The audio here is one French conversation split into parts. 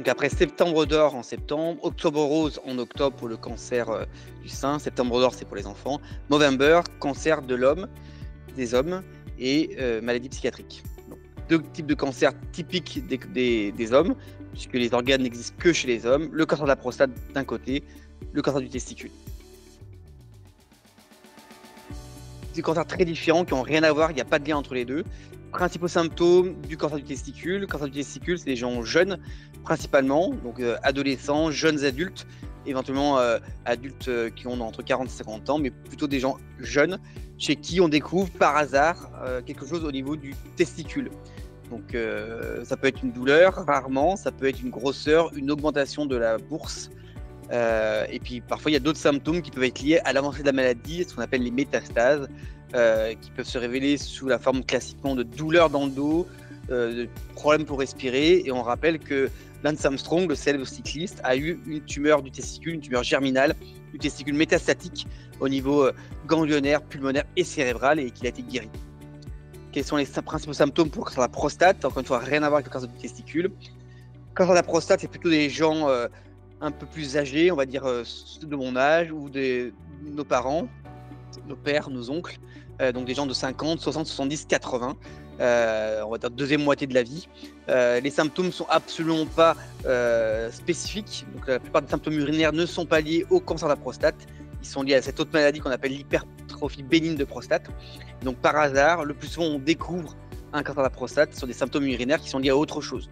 Donc après septembre d'or en septembre, octobre rose en octobre pour le cancer du sein, septembre d'or c'est pour les enfants, Movember, cancer de l'homme, des hommes et maladies psychiatriques. Donc, deux types de cancers typiques des hommes, puisque les organes n'existent que chez les hommes, le cancer de la prostate d'un côté, le cancer du testicule. Des cancers très différents qui n'ont rien à voir, il n'y a pas de lien entre les deux. Principaux symptômes du cancer du testicule. Le cancer du testicule, c'est des gens jeunes, principalement, donc adolescents, jeunes adultes, éventuellement adultes qui ont entre 40 et 50 ans, mais plutôt des gens jeunes, chez qui on découvre par hasard quelque chose au niveau du testicule. Donc ça peut être une douleur, rarement, ça peut être une grosseur, une augmentation de la bourse, et puis parfois il y a d'autres symptômes qui peuvent être liés à l'avancée de la maladie, ce qu'on appelle les métastases, qui peuvent se révéler sous la forme classiquement de douleurs dans le dos, de problèmes pour respirer. Et on rappelle que Lance Armstrong, le célèbre cycliste, a eu une tumeur du testicule, une tumeur germinale du testicule métastatique au niveau ganglionnaire, pulmonaire et cérébral, et qu'il a été guéri. Quels sont les principaux symptômes pour le cancer de la prostate? Encore une fois, rien à voir avec le cancer du testicule. Le cancer de la prostate, c'est plutôt des gens un peu plus âgés, on va dire de mon âge, ou nos parents, nos pères, nos oncles, donc des gens de 50, 60, 70, 80, on va dire deuxième moitié de la vie. Les symptômes sont absolument pas spécifiques, donc la plupart des symptômes urinaires ne sont pas liés au cancer de la prostate, ils sont liés à cette autre maladie qu'on appelle l'hypertrophie bénigne de prostate. Donc par hasard, le plus souvent on découvre un cancer de la prostate sur des symptômes urinaires qui sont liés à autre chose.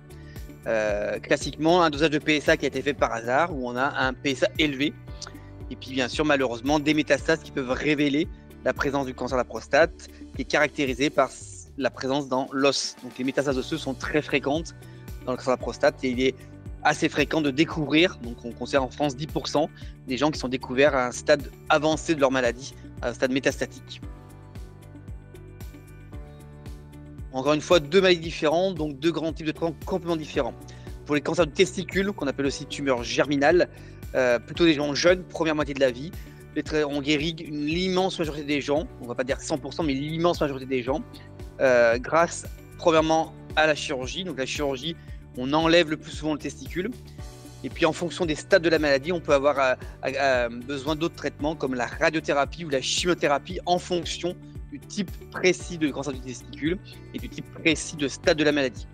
Classiquement, un dosage de PSA qui a été fait par hasard, où on a un PSA élevé. Et puis bien sûr, malheureusement, des métastases qui peuvent révéler la présence du cancer de la prostate, qui est caractérisée par la présence dans l'os. Donc les métastases osseuses sont très fréquentes dans le cancer de la prostate, et il est assez fréquent de découvrir, donc on considère en France 10% des gens qui sont découverts à un stade avancé de leur maladie, à un stade métastatique. Encore une fois, deux maladies différentes, donc deux grands types de traitements complètement différents. Pour les cancers du testicule, qu'on appelle aussi tumeur germinale, plutôt des gens jeunes, première moitié de la vie, on guérit l'immense majorité des gens, on ne va pas dire 100%, mais l'immense majorité des gens, grâce premièrement à la chirurgie. Donc la chirurgie, on enlève le plus souvent le testicule, et puis en fonction des stades de la maladie, on peut avoir besoin d'autres traitements comme la radiothérapie ou la chimiothérapie en fonction du type précis de cancer du testicule et du type précis de stade de la maladie.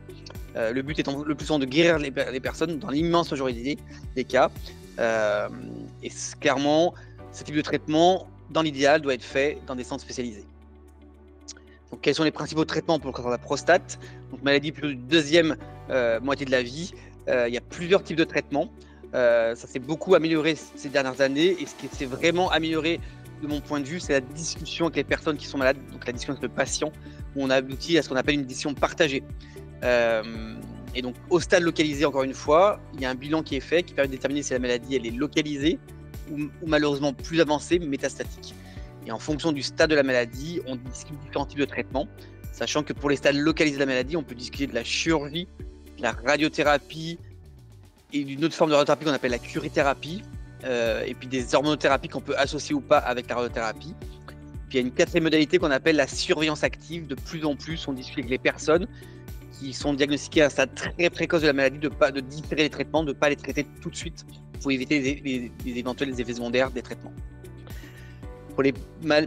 Le but étant le plus souvent de guérir les personnes dans l'immense majorité des cas. Et clairement, ce type de traitement, dans l'idéal, doit être fait dans des centres spécialisés. Donc, quels sont les principaux traitements pour le cancer de la prostate? Donc, maladie plutôt de deuxième moitié de la vie. Il y a plusieurs types de traitements. Ça s'est beaucoup amélioré ces dernières années, et ce qui s'est vraiment amélioré de mon point de vue, c'est la discussion avec les personnes qui sont malades, donc la discussion avec le patient, où on a abouti à ce qu'on appelle une décision partagée. Et donc, au stade localisé, encore une fois, il y a un bilan qui est fait qui permet de déterminer si la maladie elle est localisée ou malheureusement plus avancée, métastatique. Et en fonction du stade de la maladie, on discute différents types de traitements, sachant que pour les stades localisés de la maladie, on peut discuter de la chirurgie, de la radiothérapie et d'une autre forme de radiothérapie qu'on appelle la curithérapie, et puis des hormonothérapies qu'on peut associer ou pas avec la radiothérapie. Puis il y a une quatrième modalité qu'on appelle la surveillance active. De plus en plus, on discute avec les personnes qui sont diagnostiquées à un stade très précoce de la maladie de différer les traitements, de ne pas les traiter tout de suite pour éviter les éventuels effets secondaires des traitements. Pour les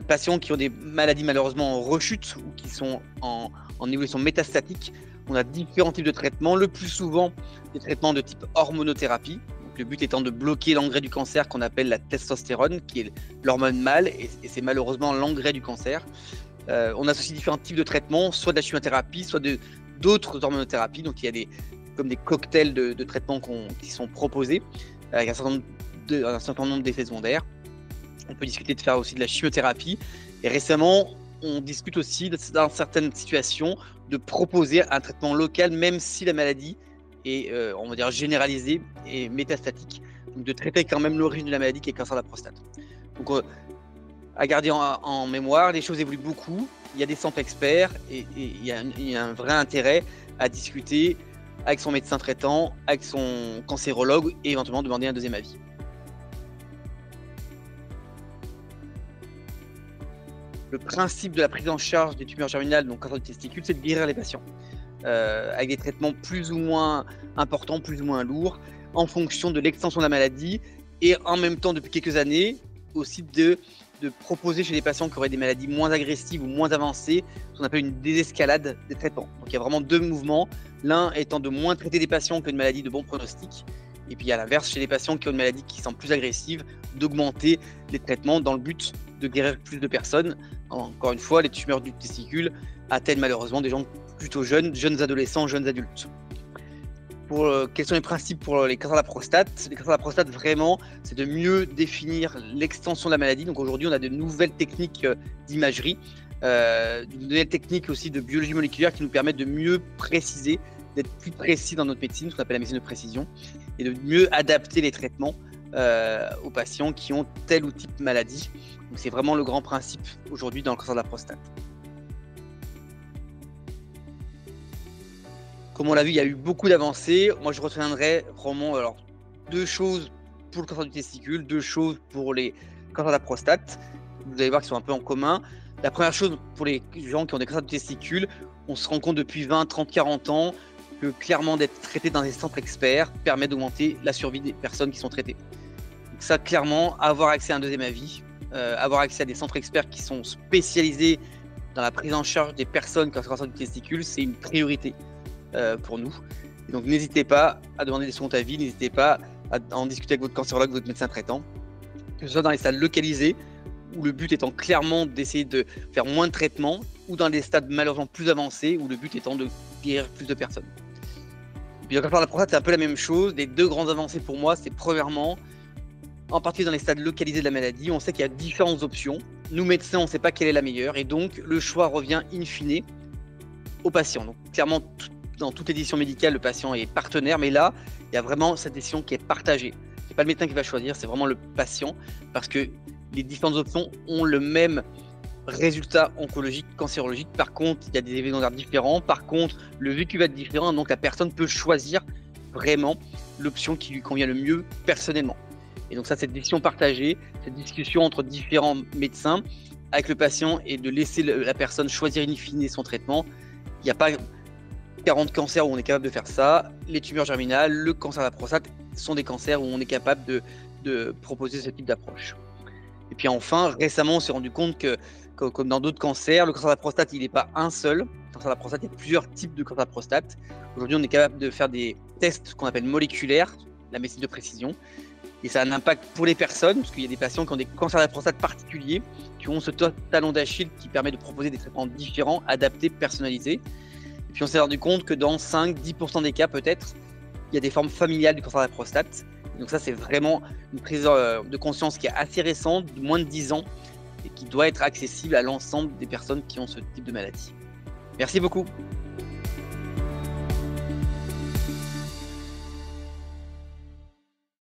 patients qui ont des maladies malheureusement en rechute ou qui sont en évolution métastatique, on a différents types de traitements, le plus souvent des traitements de type hormonothérapie. Donc, le but étant de bloquer l'engrais du cancer qu'on appelle la testostérone, qui est l'hormone mâle, et c'est malheureusement l'engrais du cancer. On associe différents types de traitements, soit de la chimiothérapie, soit d'autres hormonothérapies. Donc il y a comme des cocktails de traitements qui sont proposés avec un certain nombre d'effets secondaires. On peut discuter de faire aussi de la chimiothérapie. Et récemment, on discute aussi, dans certaines situations, de proposer un traitement local, même si la maladie est, on va dire, généralisée et métastatique. Donc de traiter quand même l'origine de la maladie qui est le cancer de la prostate. Donc à garder en mémoire, les choses évoluent beaucoup. Il y a des centres experts et il y a un vrai intérêt à discuter avec son médecin traitant, avec son cancérologue et éventuellement demander un deuxième avis. Le principe de la prise en charge des tumeurs germinales, donc cancer du testicule, c'est de guérir les patients. avec des traitements plus ou moins importants, plus ou moins lourds, en fonction de l'extension de la maladie, et en même temps, depuis quelques années, aussi de proposer chez les patients qui auraient des maladies moins agressives ou moins avancées, ce qu'on appelle une désescalade des traitements. Donc il y a vraiment deux mouvements, l'un étant de moins traiter des patients qui ont une maladie de bon pronostic, et puis à l'inverse, chez les patients qui ont une maladie qui semble plus agressive, d'augmenter les traitements dans le but de guérir plus de personnes. Encore une fois, les tumeurs du testicule atteignent malheureusement des gens plutôt jeunes, jeunes adolescents, jeunes adultes. Quels sont les principes pour les cancers de la prostate? Les cancers de la prostate, vraiment, c'est de mieux définir l'extension de la maladie. Donc aujourd'hui, on a de nouvelles techniques d'imagerie, de nouvelles techniques aussi de biologie moléculaire qui nous permettent de mieux préciser, d'être plus précis dans notre médecine, ce qu'on appelle la médecine de précision, et de mieux adapter les traitements aux patients qui ont tel ou tel maladie. Donc c'est vraiment le grand principe aujourd'hui dans le cancer de la prostate. Comme on l'a vu, il y a eu beaucoup d'avancées. Moi, je retiendrai vraiment deux choses pour le cancer du testicule, deux choses pour les cancers de la prostate. Vous allez voir qu'ils sont un peu en commun. La première chose, pour les gens qui ont des cancers du testicule, on se rend compte depuis 20, 30, 40 ans que clairement d'être traité dans des centres experts permet d'augmenter la survie des personnes qui sont traitées. Donc ça, clairement, avoir accès à un deuxième avis, avoir accès à des centres experts qui sont spécialisés dans la prise en charge des personnes qui ont un cancer du testicule, c'est une priorité pour nous. Et donc n'hésitez pas à demander des secondes avis, n'hésitez pas à en discuter avec votre cancérologue, votre médecin traitant, que ce soit dans les stades localisés, où le but étant clairement d'essayer de faire moins de traitements, ou dans des stades malheureusement plus avancés, où le but étant de guérir plus de personnes. Et puis le cancer de la prostate, c'est un peu la même chose. Les deux grandes avancées pour moi, c'est premièrement, en particulier dans les stades localisés de la maladie, on sait qu'il y a différentes options. Nous médecins, on ne sait pas quelle est la meilleure, et donc le choix revient in fine au patient. Donc clairement, dans toute édition médicale, le patient est partenaire, mais là, il y a vraiment cette décision qui est partagée. Ce n'est pas le médecin qui va choisir, c'est vraiment le patient, parce que les différentes options ont le même résultat oncologique, cancérologique. Par contre, il y a des effets secondaires différents. Par contre, le vécu va être différent, donc la personne peut choisir vraiment l'option qui lui convient le mieux personnellement. Et donc ça, cette décision partagée, cette discussion entre différents médecins avec le patient et de laisser la personne choisir in fine son traitement. Il n'y a pas 40 cancers où on est capable de faire ça. Les tumeurs germinales, le cancer de la prostate sont des cancers où on est capable de proposer ce type d'approche. Et puis enfin, récemment, on s'est rendu compte que, comme dans d'autres cancers, le cancer de la prostate, il n'est pas un seul. Le cancer de la prostate, il y a plusieurs types de cancer de la prostate. Aujourd'hui, on est capable de faire des tests qu'on appelle moléculaires, la médecine de précision. Et ça a un impact pour les personnes, parce qu'il y a des patients qui ont des cancers de la prostate particuliers, qui ont ce talon d'Achille qui permet de proposer des traitements différents, adaptés, personnalisés. Et puis on s'est rendu compte que dans 5-10% des cas, peut-être, il y a des formes familiales du cancer de la prostate. Et donc ça, c'est vraiment une prise de conscience qui est assez récente, de moins de 10 ans, et qui doit être accessible à l'ensemble des personnes qui ont ce type de maladie. Merci beaucoup.